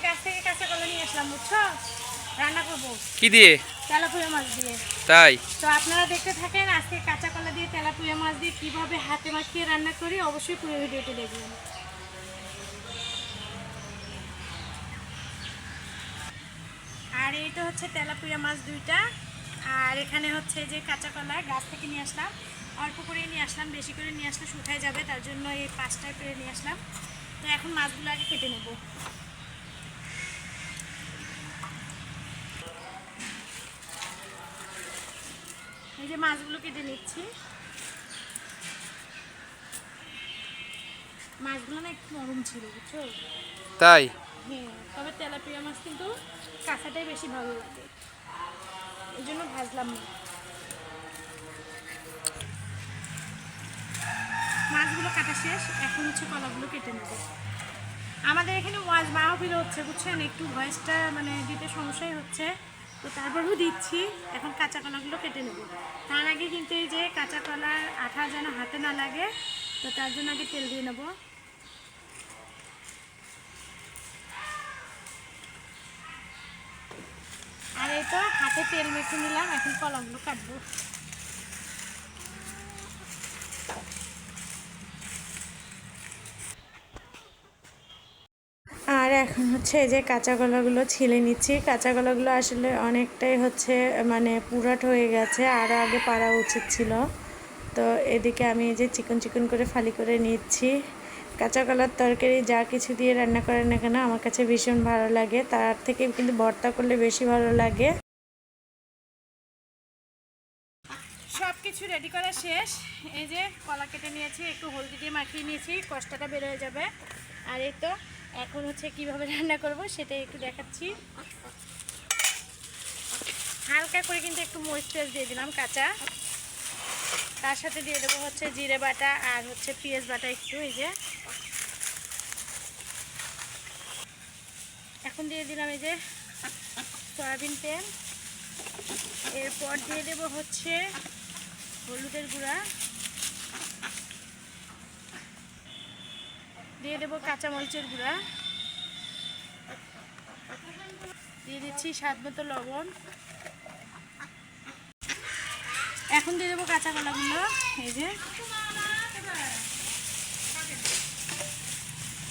গাছ থেকে কাঁচা কলা নিয়ে আসলাম, বুঝছো? রান্না করবো কি দিয়ে? তেলাপুয়া মাছ দিয়ে। তাই? তো আপনারা দেখতে থাকেন আজকে কাঁচা কলা দিয়ে তেলাপুয়া মাছ দিয়ে কিভাবে হাতে মাখিয়ে রান্না করি, অবশ্যই পুরো ভিডিওটি দেখবেন। আর এইটা হচ্ছে তেলাপুয়া মাছ দুইটা, আর এখানে হচ্ছে যে কাঁচা কলা গাছ থেকে নিয়ে আসলাম, অল্প করে নিয়ে আসলাম, বেশি করে নিয়ে আসলে শুকায় যাবে, তার জন্য এই 5টা করে নিয়ে আসলাম। তো এখন মাছগুলো আগে কেটে নেব। এই যে মাছগুলো কেটে নিচ্ছি। মাছগুলো না একটু নরম ছিল, বুঝছো? তাই? হ্যাঁ, তবে তেলাপিয়া মাছ কিন্তু কাঁচাটাই বেশি ভালো লাগে, এই জন্য ভাজলাম না। মাছগুলো কাটা শেষ, এখন হচ্ছে কলাগুলো কেটে নেব। আমাদের এখানে ওয়াজ মাহফিল হচ্ছে, বুঝছেন? একটু ভয়েসটা মানে দিতে সমস্যাই হচ্ছে, তো তারপরেও দিচ্ছি। এখন কাঁচা কলাগুলো কেটে নেব। তার আগে কিন্তু এই যে কাঁচা কলার আঠা যেন হাতে না লাগে, তো তার জন্য আগে তেল দিয়ে নেব। আর এই তো হাতে তেল মেখে নিলাম, এখন কলাগুলো কাটবো। আর এখন হচ্ছে এই যে কাঁচা কলাগুলো ছিলে নিচ্ছি। কাঁচা কলাগুলো আসলে অনেকটাই হচ্ছে মানে পুরাট হয়ে গেছে, আরও আগে পাড়া উচিত ছিল। তো এদিকে আমি এই যে চিকন চিকন করে ফালি করে নিচ্ছি। কাঁচা কলার তরকারি যা কিছু দিয়ে রান্না করেন না কেন আমার কাছে ভীষণ ভালো লাগে, তার থেকে কিন্তু ভর্তা করলে বেশি ভালো লাগে। সব কিছু রেডি করা শেষ। এই যে কলা কেটে নিয়েছি, একটু হলদি দিয়ে মাখিয়ে নিয়েছি, কষ্টটা বের হয়ে যাবে। আর এই তো এখন হচ্ছে কিভাবে রান্না করব সেটাই একটু দেখাচ্ছি। হালকা করে কিন্তু একটু মরিচ পেঁয়াজ দিয়ে দিলাম কাঁচা, তার সাথে দিয়ে দেবো হচ্ছে জিরে বাটা আর হচ্ছে পেঁয়াজ বাটা একটু। এই যে এখন দিয়ে দিলাম এই যে সয়াবিন তেল, এরপর দিয়ে দেবো হচ্ছে হলুদের গুঁড়া, দিয়ে দেবো কাঁচামরিচের গুঁড়া, দিয়ে দিচ্ছি স্বাদ মতো লবণ। এখন দিয়ে দেবো কাঁচা কলাগুলো, এই যে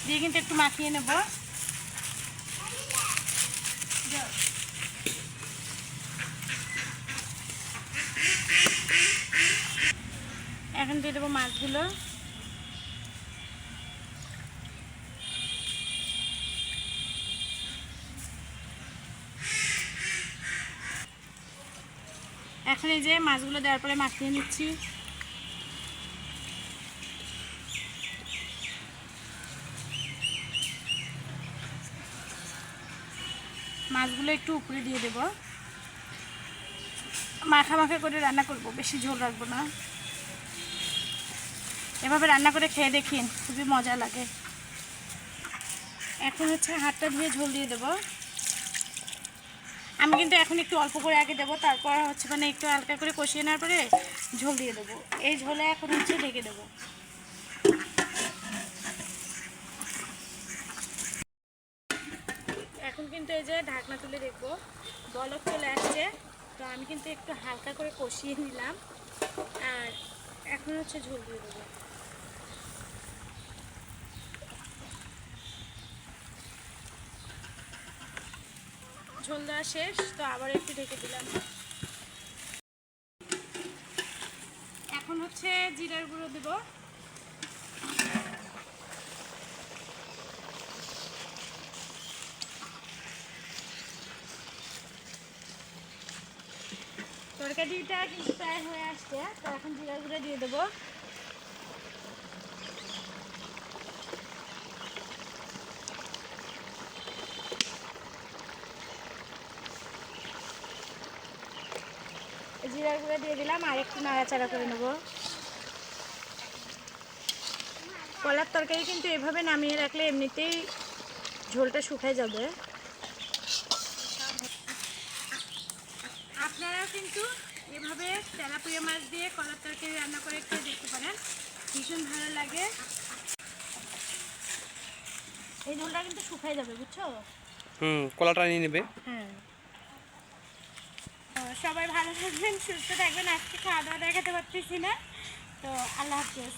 দিয়ে কিন্তু একটু মাখিয়ে নেব। এখন দিয়ে দেবো মাছগুলো। এখন এই যে মাছগুলো দেওয়ার পরে মাখিয়ে নিচ্ছি। মাছগুলো একটু উপরে দিয়ে দেব, মাখা মাখা করে রান্না করব, বেশি ঝোল রাখবো না। এভাবে রান্না করে খেয়ে দেখিন, খুবই মজা লাগে। এখন হচ্ছে হাতটা ধুয়ে ঝোল দিয়ে দেব। আমি কিন্তু এখন একটু অল্প করে আগে দেবো, তারপর হচ্ছে মানে একটু হালকা করে কষিয়ে নেওয়ার পরে ঝোল দিয়ে দেবো। এই ঝোলে এখন হচ্ছে ঢেকে দেবো। এখন কিন্তু এই যে ঢাকনা তুলে দেখবো, বলক চলে আসছে। তো আমি কিন্তু একটু হালকা করে কষিয়ে নিলাম, আর এখন হচ্ছে ঝোল দিয়ে দেবো। ঝোল দেওয়া শেষ, তো আবার একটু ঢেকে দিলাম। এখন হচ্ছে জিরার গুঁড়ো দেব। তরকারিটা কিন্তু প্রায় হয়ে আসছে, তো এখন জিরার গুঁড়ো দিয়ে দেবো। জিরার গুঁড়ো দিয়ে দিলাম, আর একটু নাড়াচাড়া করে নেব। কলার তরকারি কিন্তু এভাবে নামিয়ে রাখলে এমনিতেই ঝোলটা শুকায় যাবে। আপনারাও কিন্তু এভাবে তেলাপিয়া মাছ দিয়ে কলার তরকারি রান্না করে খেয়ে দেখতে পারেন, ভীষণ ভালো লাগে। এই ঝোলটা কিন্তু শুকায় যাবে, বুঝছো? কলাটা নিয়ে নেবে। হ্যাঁ, তো সবাই ভালো থাকবেন, সুস্থ থাকবেন। আজকে খাওয়া দাওয়া দেখাতে পারতেছি না, তো আল্লাহ হাফিজ।